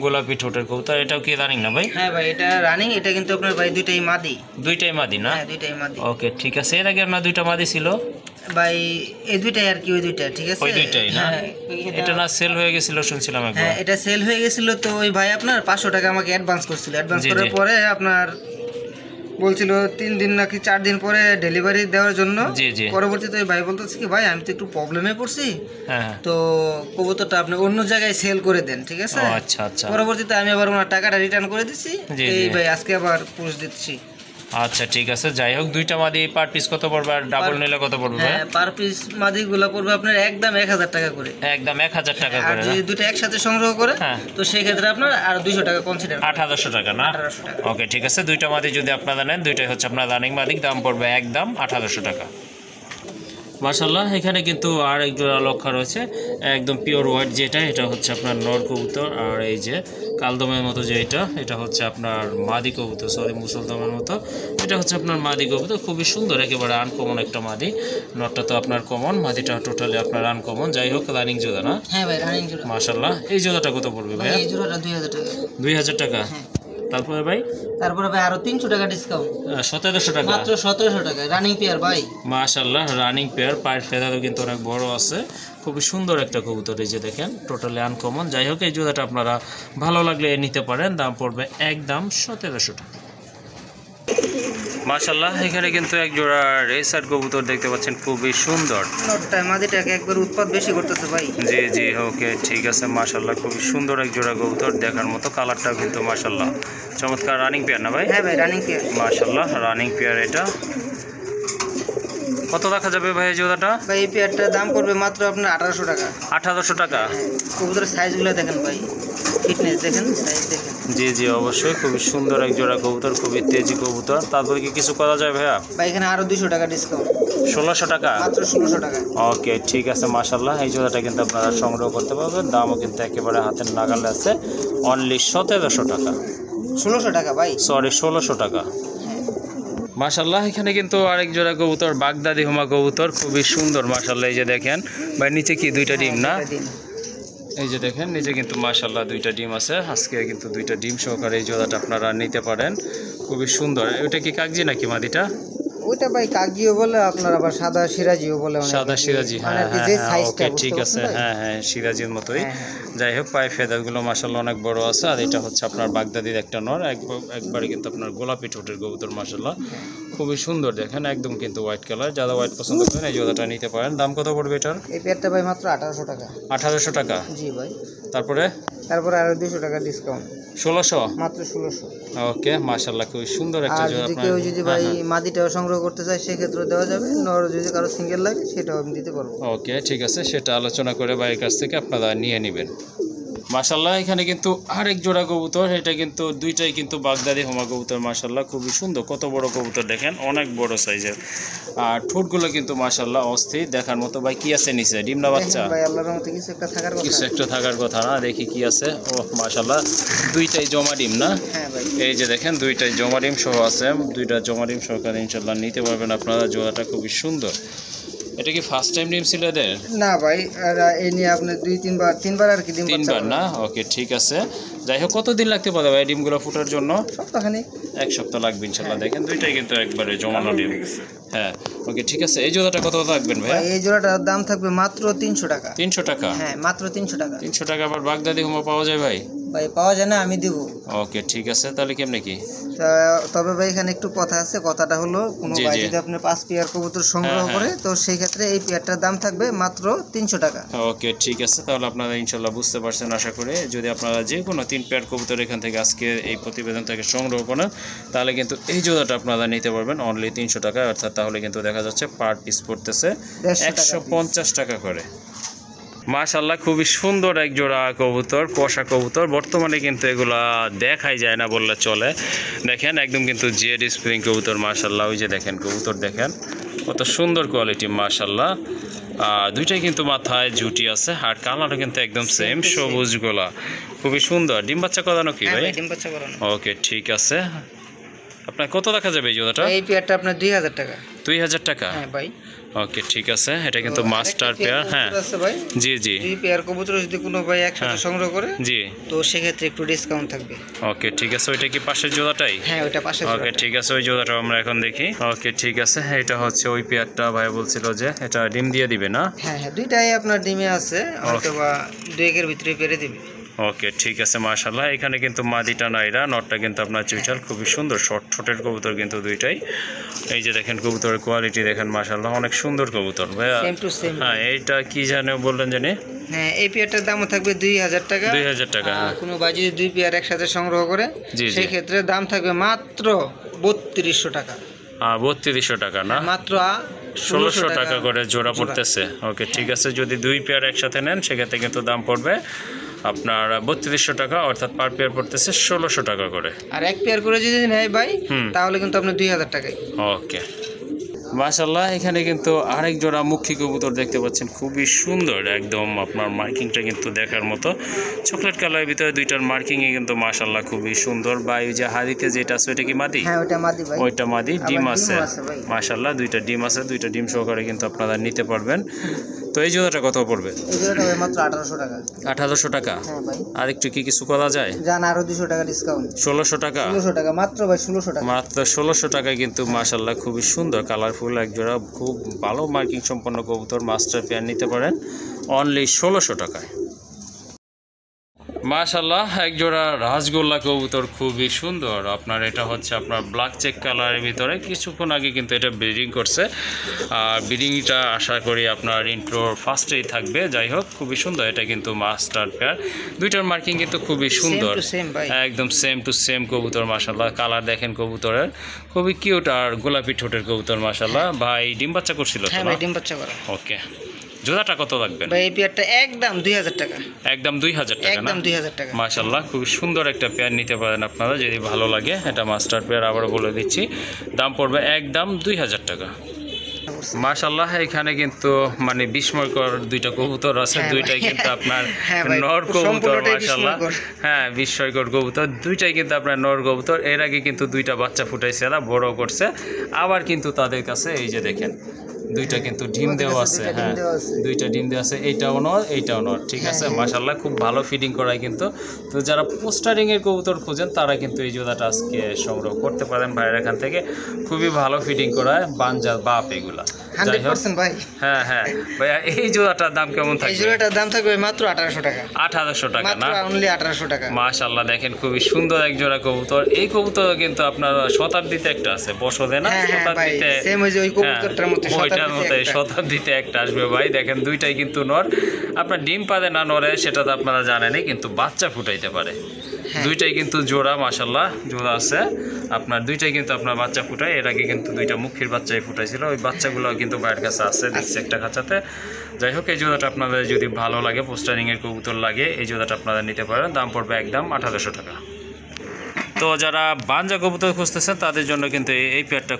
গোলাপি ঠোঁটের কবুতর। এটাও কি রানিং না ভাই? হ্যাঁ ভাই, এটা রানিং। এটা কিন্তু আপনার ভাই দুইটাই মাদি। দুইটাই মাদি না? হ্যাঁ দুইটাই মাদি। ওকে ঠিক আছে, এর আগে আপনার দুইটা মাদি ছিল ভাই এই দুইটাই আর কি, ওই দুইটা ঠিক আছে। ওই দুইটাই না? হ্যাঁ, এটা না সেল হয়ে গেছিল শুনছিলাম একবার। হ্যাঁ এটা সেল হয়ে গেছিল, তো ওই ভাই আপনার 500 টাকা আমাকে অ্যাডভান্স করছিল। অ্যাডভান্স জি, করার জি। পরে আপনার বলছিল 3 দিন নাকি 4 দিন পরে ডেলিভারি দেওয়ার জন্য। জি, জি। পরবর্তীতে ওই ভাই বলতেছে কি, ভাই আমি তো একটু প্রবলেমে পড়ছি, হ্যাঁ তো কবুতরটা আপনি অন্য জায়গায় সেল করে দেন, ঠিক আছে। ও আচ্ছা আচ্ছা। পরবর্তীতে আমি আবার ওনার টাকাটা রিটার্ন করে দিচ্ছি। জি, এই জি। ভাই আজকে আবার পুষ দিচ্ছি। আচ্ছা ঠিক আছে, যাই হোক দুইটা মাদি পার পিস কত পড়বে, আর ডাবল নিলে কত পড়বে ভাই? হ্যাঁ, পার পিস মাদিগুলো পড়বে আপনার একদম 1000 টাকা করে। একদম 1000 টাকা আর করে না? যদি দুটো একসাথে সংগ্রহ করে, হ্যাঁ। তো সেই ক্ষেত্রে আপনার আর 200 টাকা কনসিডার। 1800 টাকা না? 1800 টাকা। ওকে ঠিক আছে, দুইটা মাদি যদি আপনারা নেন, দুইটাই হচ্ছে আপনার রানিং মাদি, দাম পড়বে একদম 1800 টাকা। মাশাআল্লাহ এখানে কিন্তু আর এক জোড়া লক্ষা রয়েছে, একদম পিওর হোয়াইট যেটা, এটা হচ্ছে আপনার নর কবুতর। আর এই যে কালদমের মতো যে এটা হচ্ছে আপনার মাদি কবুতর, সরি মুসলদমের মতো, এটা হচ্ছে আপনার মাদি কবুতর। খুবই সুন্দর, একেবারে আনকমন একটা মাদি। নরটা তো আপনার কমন, মাদিটা টোটালি আপনার আনকমন। যাই হোক রানিং জোড়া না? হ্যাঁ ভাই রানিং জোড়া। মাশাআল্লাহ এই জোড়াটা কত পড়বে ভাই ভাই? এই জোড়াটা 2000 টাকা। 2000 টাকা? হ্যাঁ। তারপরে ভাই? তারপরে ভাই আরো 300 টাকা ডিসকাউন্ট। 1700 টাকা? মাত্র 1700 টাকা রানিং পেয়ার ভাই। মাশাআল্লাহ রানিং পেয়ার, পায়ের ফেদারও কিন্তু অনেক বড় আছে, খুবই সুন্দর একটা কবুতর। এই যে দেখেন টোটালি আনকমন। যাই হোক এই জোড়াটা আপনারা ভালো লাগলে নিতে পারেন, দাম পড়বে একদম 1700 টাকা। মাশাআল্লাহ এখানে কিন্তু এক জোড়া রেসার কবুতর দেখতে পাচ্ছেন, খুবই সুন্দর। নটটা মাদিটাকে একবার উৎপাদ বেশি করতেছে ভাই। জি জি ওকে ঠিক আছে মাশাআল্লাহ, খুবই সুন্দর এক জোড়া কবুতর, দেখার মতো। কালারটাও কিন্তু মাশাআল্লাহ চমৎকার। রানিং পেয়ার না ভাই? হ্যাঁ ভাই রানিং পেয়ার। মাশাআল্লাহ রানিং পেয়ার। এটা কত রাখা যাবে ভাই এই জোড়াটা? ভাই এই পেয়ারটার দাম পড়বে মাত্র আপনার 1800 টাকা। 1800 টাকা? কবুতরের সাইজগুলো দেখেন ভাই, ফিটনেস দেখেন, সাইজ দেখেন। জি জি অবশ্যই, খুবই সুন্দর এক জোড়া কবুতর, খুবই তেজি কবুতর। তারপরে কি কিছু করা যায় ভাইয়া? ভাই এখানে আরো 200 টাকা ডিসকাউন্ট। 1600 টাকা মাত্র 1600 টাকা। ওকে ঠিক আছে মাশাআল্লাহ, এই জোড়াটা কিন্তু আপনারা সংগ্রহ করতে পারবেন। দামও কিন্তু একেবারে হাতের নাগালে আছে, অনলি 1700 টাকা। 1600 টাকা ভাই, সরি 1600 টাকা। মাশাআল্লাহ, এখানে কিন্তু আরেক জোড়া কবুতর, বাগদাদি হুমা কবুতর, খুবই সুন্দর মাশাআল্লাহ। এই যে দেখেন ভাই, নিচে কি দুইটা ডিম না? এই যে দেখেন নিচে কিন্তু মাশাআল্লাহ দুইটা ডিম আছে। আজকে কিন্তু দুইটা ডিম সহকারে এই জোড়াটা আপনারা নিতে পারেন, খুবই সুন্দর। ওইটা কি কাগজি নাকি মাদিটা? ওইটা ভাই কাগজিও বলে, আপনার আবার সাদা সিরাজিও বলে। সাদা সিরাজি, হ্যাঁ হ্যাঁ ওকে ঠিক আছে, হ্যাঁ হ্যাঁ সিরাজির মতোই। যাই হোক, পায়ে ফেদারগুলো মাশাআল্লাহ অনেক বড় আছে। আর এটা হচ্ছে আপনার বাগদাদির একটা নর, একবারে কিন্তু আপনার গোলাপি ঠোঁটের কবুতর মাশাআল্লাহ, খুবই সুন্দর। দেখেন একদম কিন্তু হোয়াইট কালার, যারা হোয়াইট পছন্দ করেন এই জোড়াটা নিতে পারেন। দাম কত পড়বে এটার? এই পেয়ারটা ভাই মাত্র 1800 টাকা। 1800 টাকা? জি ভাই। তারপরে আরো 200 টাকা ডিসকাউন্ট, 1600? মাত্র 1600। ওকে মাশাআল্লাহ, খুবই সুন্দর একটা আর জোড়া। যদি আপনার কেউ যদি ভাই মাদিটাও সংগ্রহ করতে চায় সেক্ষেত্রে দেওয়া যাবে, নর যদি কারো সিঙ্গেল লাগে সেটাও আমি দিতে পারবো। ওকে ঠিক আছে, সেটা আলোচনা করে ভাইয়ের কাছ থেকে আপনারা নিয়ে নেবেন। মাশাআল্লাহ, এখানে কিন্তু আরেক জোড়া কবুতর, এটা কিন্তু দুইটাই কিন্তু বাগদাদি হুমা কবুতর মাশাআল্লাহ, খুবই সুন্দর। কত বড় কবুতর দেখেন, অনেক বড় সাইজের। আর ঠোঁটগুলো কিন্তু মাশাআল্লাহ অস্থির দেখার মতো। ভাই কি আছে নিচে, ডিম না বাচ্চা? ভাই আল্লাহর রহমতে কিছু একটা থাকার কথা, কিছু একটা থাকার কথা না? দেখি কি আছে। ও মাশাআল্লাহ, দুইটাই জমা ডিম না? হ্যাঁ ভাই। এই যে দেখেন দুইটাই জমা ডিম সহ আছে, দুইটা জমা ডিম সহকারে ইনশাআল্লাহ নিতে পারবেন আপনারা। জোড়াটা খুবই সুন্দর। এটা কি ফার্স্ট টাইম ডিম ছিল এদের? না ভাই, আর এই নিয়ে আপনি তিনবার আর কি ডিম বাচ্চা তিনবার না? ওকে ঠিক আছে। যাই হোক, কতদিন লাগতে পারে ভাই ডিমগুলো ফুটার জন্য? সপ্তাহখানেক। 1 সপ্তাহ লাগবে ইনশাআল্লাহ। দেখেন দুইটাই কিন্তু একবারে জমানো ডিম। হ্যাঁ ওকে ঠিক আছে। এই জোড়াটা কত রাখবেন ভাই? এই জোড়াটার দাম থাকবে মাত্র 300 টাকা। 300 টাকা? হ্যাঁ মাত্র 300 টাকা। 300 টাকা আবার বাগদাদি হুমা পাওয়া যায় ভাই? ভাই পাওয়া যায় না, আমি দিব। ওকে ঠিক আছে, তাহলে কেমনে কি? তবে ভাই এখানে একটু কথা আছে। কথাটা হলো, কোনো ভাই যদি আপনি 5 পেয়ার কবুতর সংগ্রহ করে, তো সেই ক্ষেত্রে এই পেয়ারটার দাম থাকবে মাত্র 300 টাকা। ওকে ঠিক আছে, তাহলে আপনারা ইনশাআল্লাহ বুঝতে পারছেন আশা করি। যদি আপনারা যে কোনো 3 পেয়ার কবুতর এখান থেকে আজকে এই প্রতিবেদন থেকে সংগ্রহ করেন, তাহলে কিন্তু এই জোড়াটা আপনারা নিতে পারবেন অনলি 300 টাকা। অর্থাৎ তাহলে কিন্তু দেখা যাচ্ছে পার পিস পড়তেছে 150 টাকা করে। মাশাআল্লাহ, খুবই সুন্দর এক জোড়া কবুতর, পোষা কবুতর। বর্তমানে কিন্তু এগুলা দেখাই যায় না বললে চলে। দেখেন একদম কিন্তু জেড স্প্রিং কবুতর মাশাআল্লাহ। ওই যে দেখেন কবুতর দেখেন কত সুন্দর কোয়ালিটি মাশাআল্লাহ। দুইটাই কিন্তু মাথায় জুটি আছে, আর কালারও কিন্তু একদম সেম, সবুজ গোলা, খুবই সুন্দর। ডিম বাচ্চা করানো কি ভাই? ডিম বাচ্চা করানো। ওকে ঠিক আছে। আপনার কত রাখা যাবে এই জোড়াটা? এই পেয়ারটা আপনার 2000 টাকা। 2000 টাকা? হ্যাঁ ভাই। ওকে ঠিক আছে, এটা কিন্তু মাস্টার পেয়ার। হ্যাঁ জি জি। দুই পেয়ার কবুতর যদি কোনো ভাই একসাথে সংগ্রহ করে, জি, তো সেক্ষেত্রে একটু ডিসকাউন্ট থাকবে। ওকে ঠিক আছে। ওইটা কি পাশের জোড়াটাই? হ্যাঁ ওইটা পাশের জোড়াটা। ওকে ঠিক আছে, ওই জোড়াটা আমরা এখন দেখি। ওকে ঠিক আছে, এটা হচ্ছে ওই পেয়ারটা। ভাই বলছিল যে এটা ডিম দিয়ে দিবে না? হ্যাঁ হ্যাঁ, দুইটাই আপনার ডিমে আছে, হয়তো বা 2-1 এর ভিতরে পেরে দিবে। ওকে ঠিক আছে মাশাআল্লাহ। এখানে কিন্তু মাদিটা নাইরা, নটটা কিন্তু আপনার চুইটাল, খুবই সুন্দর শর্ট ঠোঁটের কবুতর কিন্তু দুইটাই। এই যে দেখেন কবুতরের কোয়ালিটি দেখেন মাশাআল্লাহ, অনেক সুন্দর কবুতর ভাইয়া। Same to same. হ্যাঁ এইটা কি জানে বললেন জানি? হ্যাঁ এই পেয়ারটার দামও থাকবে 2000 টাকা। 2000 টাকা। কোনো ভাই যদি 2 পেয়ার একসাথে সংগ্রহ করে, সেই ক্ষেত্রে দাম থাকবে মাত্র 3200 টাকা। 3200 টাকা না? মাত্র 1600 টাকা করে জোড়া পড়তেছে। ওকে ঠিক আছে, যদি 2 পেয়ার একসাথে নেন সেক্ষেত্রে কিন্তু দাম পড়বে আপনার 3200 টাকা, অর্থাৎ পার পেয়ার পড়তেছে 1600 টাকা করে। আর 1 পেয়ার করে যদি নেয় ভাই, তাহলে কিন্তু আপনার 2000 টাকাই। ওকে মাশাআল্লাহ, এখানে কিন্তু আরেক জোড়া মুখী কবুতর দেখতে পাচ্ছেন, খুবই সুন্দর একদম। আপনার মার্কিংটা কিন্তু দেখার মতো, চকলেট কালারের ভিতরে দুইটার মার্কিংই কিন্তু মাশাআল্লাহ খুবই সুন্দর। বা এই যে হাড়িতে যেটা আছে ওইটা কি মাদি? হ্যাঁ ওইটা মাদি ভাই। ওইটা মাদি, ডিম আছে মাশাআল্লাহ, দুইটা ডিম আছে, দুইটা ডিম সহকারে কিন্তু আপনারা নিতে পারবেন। তো এই জোড়াটা কত পড়বে? এই জোড়াটা ভাই মাত্র 1800 টাকা। 1800 টাকা? হ্যাঁ ভাই। আর একটু কি কিছু করা যায়? জান আরো 200 টাকা ডিসকাউন্ট। 1600 টাকা? 1600 টাকা মাত্র ভাই, 1600 টাকা মাত্র 1600 টাকায় কিন্তু মাশাআল্লাহ খুবই সুন্দর কালারফুল এক জোড়া খুব ভালো মার্কিং সম্পন্ন কবুতর মাস্টার পেয়ার নিতে পারেন অনলি 1600 টাকায়। মাশাআল্লাহ, এক জোড়া রাজগোল্লা কবুতর, খুবই সুন্দর। আপনার এটা হচ্ছে আপনার ব্ল্যাক চেক কালারের ভিতরে, কিছুক্ষণ আগে কিন্তু এটা ব্রিডিং করছে। আর ব্রিডিংটা আশা করি আপনার ইন্ট্রোর ফার্স্টেই থাকবে। যাই হোক খুবই সুন্দর, এটা কিন্তু মাস্টার পেয়ার। দুইটার মার্কিং কিন্তু খুবই সুন্দর, একদম সেম টু সেম কবুতর মাশাআল্লাহ। কালার দেখেন কবুতরের, খুবই কিউট আর গোলাপি ঠোঁটের কবুতর মাশাআল্লাহ। ভাই ডিম বাচ্চা করছিল? হ্যাঁ ভাই ডিম বাচ্চা করা। ওকে, জোড়াটা কত রাখবেন ভাই? এই পেয়ারটা একদম 2000 টাকা। একদম 2000 টাকা? একদম 2000 টাকা। মাশাআল্লাহ, খুব সুন্দর একটা পেয়ার নিতে পারেন আপনারা যদি ভালো লাগে। এটা মাস্টার পেয়ার, আবারও বলে দিচ্ছি দাম পড়বে একদম 2000 টাকা। মাশাআল্লাহ এখানে কিন্তু মানে বিস্ময়কর দুইটা কবুতর আছে, দুইটাই কিন্তু আপনার নর কবুতর মাশাআল্লাহ। হ্যাঁ বিস্ময়কর কবুতর দুইটাই কিন্তু আপনার নর কবুতর। এর আগে কিন্তু দুইটা বাচ্চা ফুটাইছে, এরা বড় করছে, আবার কিন্তু তাদের কাছে এই যে দেখেন দুইটা কিন্তু ডিম দেওয়া আছে। হ্যাঁ দুইটা ডিম দেওয়া আছে, এইটাও নর এইটাও নর, ঠিক আছে মাশাআল্লাহ খুব ভালো ফিডিং করায় কিন্তু। তো যারা পোস্টারিং এর কবুতর খুঁজেন তারা কিন্তু এই জোড়াটা আজকে সংগ্রহ করতে পারেন ভাইয়ের এখান থেকে, খুবই ভালো ফিডিং করায়, বানজা বাপ এগুলা। যাই হোক ভাই হ্যাঁ হ্যাঁ ভাইয়া এই জোড়াটার দাম কেমন থাকবে? এই জোড়াটার দাম থাকবে মাত্র 1800 টাকা। 1800 টাকা না? অনলি 1800 টাকা। মাশাআল্লাহ দেখেন খুবই সুন্দর এক জোড়া কবুতর। এই কবুতর কিন্তু আপনার শতাব্দীতে একটা আছে, বসদে না শতাব্দীতে, সেম ওই যে ওই কবুতরটার মতো শতাব্দীতে একটা আসবে ভাই। দেখেন দুইটাই কিন্তু নর, আপনার ডিম পারে না নরে সেটা তো আপনারা জানেনই, কিন্তু বাচ্চা ফুটাইতে পারে। দুইটাই কিন্তু জোড়া মাশাআল্লাহ জোড়া আছে আপনার, দুইটাই কিন্তু আপনার বাচ্চা ফুটায়। এর আগে কিন্তু দুইটা মুখির বাচ্চাই ফুটাইছিল, ওই বাচ্চাগুলো কিন্তু বাইরের কাছে আছে, দেখছি একটা খাঁচাতে। যাই হোক এই জোড়াটা আপনাদের যদি ভালো লাগে, পোস্টারিং এর কবুতর লাগে, এই জোড়াটা আপনারা নিতে পারেন। দাম পড়বে একদম 1800 টাকা। তো যারা বানজা কবুতর খুঁজতেছেন তাদের জন্য কিন্তু এই পেয়ারটা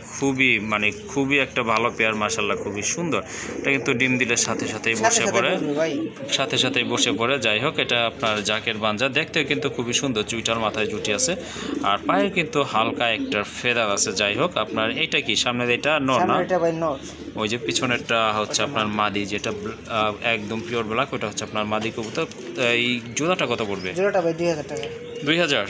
খুবই একটা ভালো পেয়ার মাশাআল্লাহ, খুবই সুন্দর। এটা কিন্তু ডিম দিলে সাথে সাথেই বসে পড়ে। যাই হোক এটা আপনার জাকের বানজা, দেখতেও কিন্তু খুবই সুন্দর, চুইটার মাথায় জুটি আছে, আর পায়ে কিন্তু হালকা একটা ফেদার আছে। যাই হোক আপনার এইটা কি সামনের এটা নর না? ওই যে পিছনেরটা হচ্ছে আপনার মাদি, যেটা একদম পিওর ব্ল্যাক, ওটা হচ্ছে আপনার মাদি কবুতর। এই জোড়াটা কত পড়বে? জোড়াটা ভাই 2000 টাকা। 2000?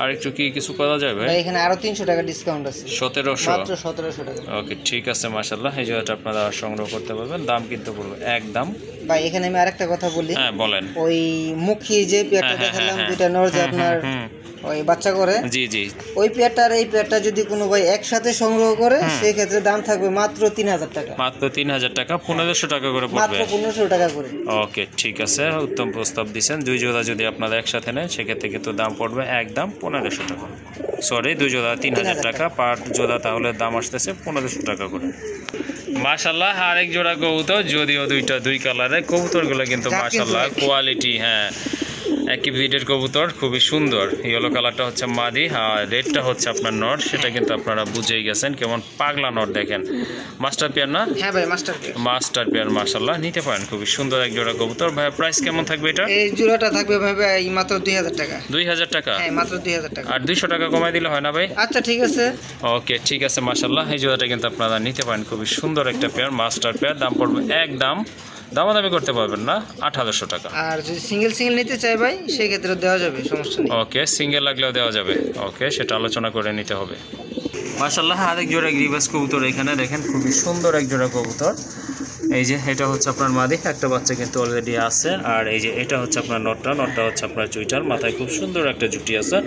আর একটু কি কিছু করা যাবে ভাই? এখানে আরো 300 টাকা ডিসকাউন্ট আছে। 1700? মাত্র 1700 টাকা। ওকে ঠিক আছে মাশাআল্লাহ, এই জোড়াটা আপনারা সংগ্রহ করতে পারবেন। দাম কিন্তু পড়বে একদম। ভাই এখানে আমি আরেকটা কথা বলি। হ্যাঁ বলেন। ওই মুখী যে পেয়ারটা দেখালাম, দুইটা নর যে আপনার ওই বাচ্চা করে, জি জি, ওই পেয়ারটা আর এই পেয়ারটা যদি কোনো ভাই একসাথে সংগ্রহ করে সেই ক্ষেত্রে দাম থাকবে মাত্র 3000 টাকা। মাত্র 3000 টাকা, 1500 টাকা করে পড়বে। মাত্র 1500 টাকা করে। ওকে ঠিক আছে, উত্তম প্রস্তাব দিবেন। দুই জোড়া যদি আপনারা একসাথে নেন সেক্ষেত্রে কিন্তু দাম পড়বে একদম 1500 টাকা। সরি দুই জোড়া 3000 টাকা পার জোড়া, তাহলে দাম আসতেছে 1500 টাকা করে। মাশাআল্লাহ আরেক জোড়া কবুতর, যদিও দুই কালারের কবুতরগুলো কিন্তু মাশাআল্লাহ কোয়ালিটি, হ্যাঁ একই ব্রিডের কবুতর, খুবই সুন্দর। ইয়েলো কালারটা হচ্ছে মাদি আর রেডটা হচ্ছে আপনার নর, সেটা কিন্তু আপনারা বুঝেই গেছেন কেমন পাগলা নর। দেখেন মাস্টার পেয়ার না? হ্যাঁ ভাই মাস্টার পেয়ার মাশাআল্লাহ নিতে পারেন, খুবই সুন্দর এক জোড়া কবুতর। ভাই প্রাইস কেমন থাকবে এটা? এই জোড়াটা থাকবে ভাই মাত্র 2000 টাকা। 2000 টাকা? হ্যাঁ মাত্র 2000 টাকা। আর 200 টাকা কমাই দিলে হয় না ভাই? আচ্ছা ঠিক আছে। ওকে ঠিক আছে মাশাআল্লাহ, এই জোড়াটা কিন্তু আপনারা নিতে পারেন, খুবই সুন্দর একটা পেয়ার, মাস্টার পেয়ার। দাম পড়বে একদম, দামাদামি করতে পারবেন না, 1800 টাকা। আর যদি সিঙ্গেল নিতে চাই ভাই সেই ক্ষেত্রে দেওয়া যাবে, সমস্যা নেই। ওকে সিঙ্গেল লাগলেও দেওয়া যাবে, ওকে সেটা আলোচনা করে নিতে হবে। মাশাআল্লাহ আরেক জোড়া গ্রিবাস কবুতর এখানে দেখেন, খুবই সুন্দর এক জোড়া কবুতর। এই যে এটা হচ্ছে আপনার মাদি, একটা বাচ্চা কিন্তু অলরেডি আছে। আর এই যে এটা হচ্ছে আপনার নটটা হচ্ছে আপনার চুইটার, মাথায় খুব সুন্দর একটা জুটি আছে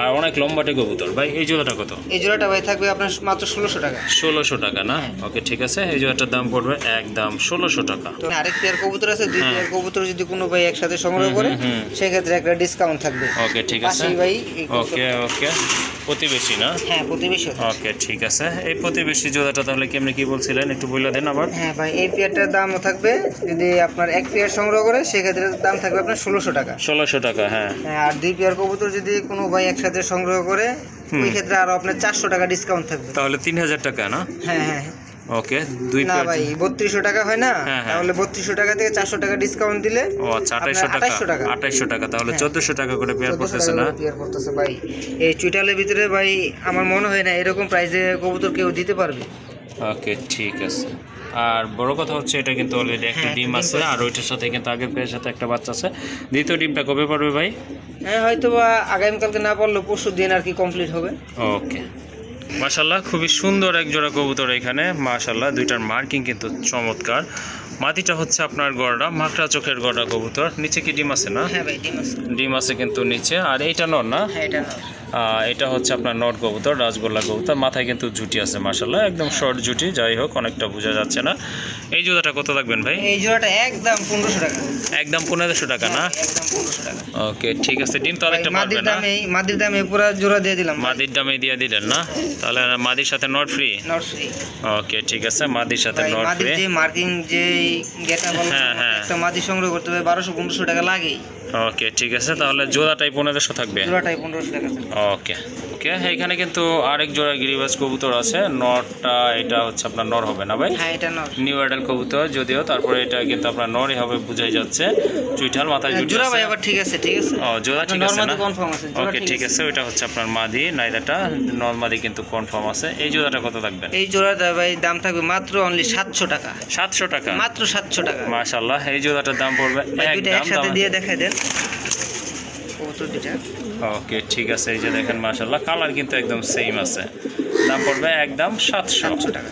আর অনেক লম্বাটে কবুতর। ভাই এই জোড়াটা কত? এই জোড়াটা ভাই থাকবে আপনার মাত্র 1600 টাকা। 1600 টাকা না? ওকে ঠিক আছে, এই জোড়াটার দাম পড়বে একদম 1600 টাকা। তো আরেক পেয়ার কবুতর আছে, দুই পেয়ার কবুতর যদি কোনো ভাই একসাথে সংগ্রহ করে সেই ক্ষেত্রে একটা ডিসকাউন্ট থাকবে। ওকে ঠিক আছে ভাই। ওকে প্রতিবেশী না? হ্যাঁ প্রতিবেশী। ওকে ঠিক আছে, এই প্রতিবেশী জোড়াটা তাহলে কেমনে কি বলছিলেন একটু বলে দেন আবার। হ্যাঁ ভাই এই পেয়ারটার দাম থাকবে, যদি আপনার এক পেয়ার সংগ্রহ করে সেক্ষেত্রে দাম থাকবে আপনার 1600 টাকা। 1600 টাকা হ্যাঁ। আর দুই পেয়ার কবুতর যদি কোনো ভাই একসাথে সংগ্রহ করে ওই ক্ষেত্রে আরো আপনার 400 টাকা ডিসকাউন্ট থাকবে, তাহলে 3000 টাকা না? হ্যাঁ হ্যাঁ ওকে দুই না ভাই 3200 টাকা হয় না, তাহলে 3200 টাকা থেকে 400 টাকা ডিসকাউন্ট দিলে ও আচ্ছা 2800 টাকা, তাহলে 1400 টাকা করে পেয়ার পড়তেছে না? পেয়ার পড়তেছে ভাই। এই চুইটালের ভিতরে ভাই আমার মনে হয় না এরকম প্রাইসে কবুতর কেউ দিতে পারবে। ওকে ঠিক আছে। আর বড় কথা হচ্ছে এটা কিন্তু অলরেডি একটা ডিম আছে, আর ওইটার সাথে কিন্তু আগের পেয়ারের সাথে একটা বাচ্চা আছে। দ্বিতীয় ডিমটা কবে পারবে ভাই? হ্যাঁ হয়তো বা আগামীকালকে না পারলেও পরশু দিন আর কি কমপ্লিট হবে। ওকে মাশাআল্লাহ খুবই সুন্দর এক জোড়া কবুতর এখানে, মাশাআল্লাহ দুইটার মার্কিং কিন্তু চমৎকার। মাটিটা হচ্ছে আপনার গড়া, মাকড়া চোখের গড়া কবুতর। নিচে কি ডিম আছে না? হ্যাঁ ভাই ডিম আছে, ডিম আছে কিন্তু নিচে। আর এইটা নর না? হ্যাঁ এটা নর। এটা হচ্ছে আপনার নট কবুতর, রাজগোল্লা কবুতর, মাথায় কিন্তু জুটি আছে মাশাআল্লাহ, একদম শর্ট জুটি। যাই হোক অনেকটা বোঝা যাচ্ছে না। এই জোড়াটা কত লাগবেন ভাই? এই জোড়াটা একদম 1500 টাকা। একদম 1500 টাকা না? একদম 1500 টাকা। ওকে ঠিক আছে, ডিম তো আরেকটা পারবে না? মাদির দামে পুরো জোড়া দিয়ে দিলাম। মাদির দামে দিয়ে দিলেন না? তাহলে মাদির সাথে not free? Not free. Okay ঠিক আছে, মাদির সাথে নট ফ্রি। মাদির যে মার্কিং যে গেটা বল, একটা মাদি সংগ্রহ করতে হবে 1200-1500 টাকা লাগে। ওকে ঠিক আছে, তাহলে জোড়াটাই 1500 থাকবে? জোড়াটাই 1500 টাকা। ওকে ওকে, এখানে কিন্তু আরেক জোড়া গিরিবাজ কবুতর আছে। নরটা এটা হচ্ছে আপনার নর হবে না ভাই? হ্যাঁ এটা নর। নিউ অ্যাডাল কবুতর যদিও, তারপরে এটা কিন্তু আপনার নরই হবে বোঝাই যাচ্ছে। চুইঠাল মাথায় জুটি জোড়া আছে। ভাই আবার ঠিক আছে, ঠিক আছে। ও জোড়া ঠিক আছে না? কনফার্ম আছে, জোড়া ওকে ঠিক আছে, ওইটা হচ্ছে আপনার মাদি, নাইদাটা নর্মাদি কিন্তু কনফার্ম আছে। এই জোড়াটা কত থাকবেন? এই জোড়াটা ভাই দাম থাকবে মাত্র অনলি 700 টাকা। 700 টাকা? মাত্র 700 টাকা। মাশাআল্লাহ, এই জোড়াটার দাম পড়বে ভাই দুইটা একদম একসাথে দিয়ে দেখাই দেন কবুতর দুইটা। ওকে ঠিক আছে, এই যে দেখেন মাশাআল্লাহ কালার কিন্তু একদম সেম আছে। দাম পড়বে একদম 700 টাকা।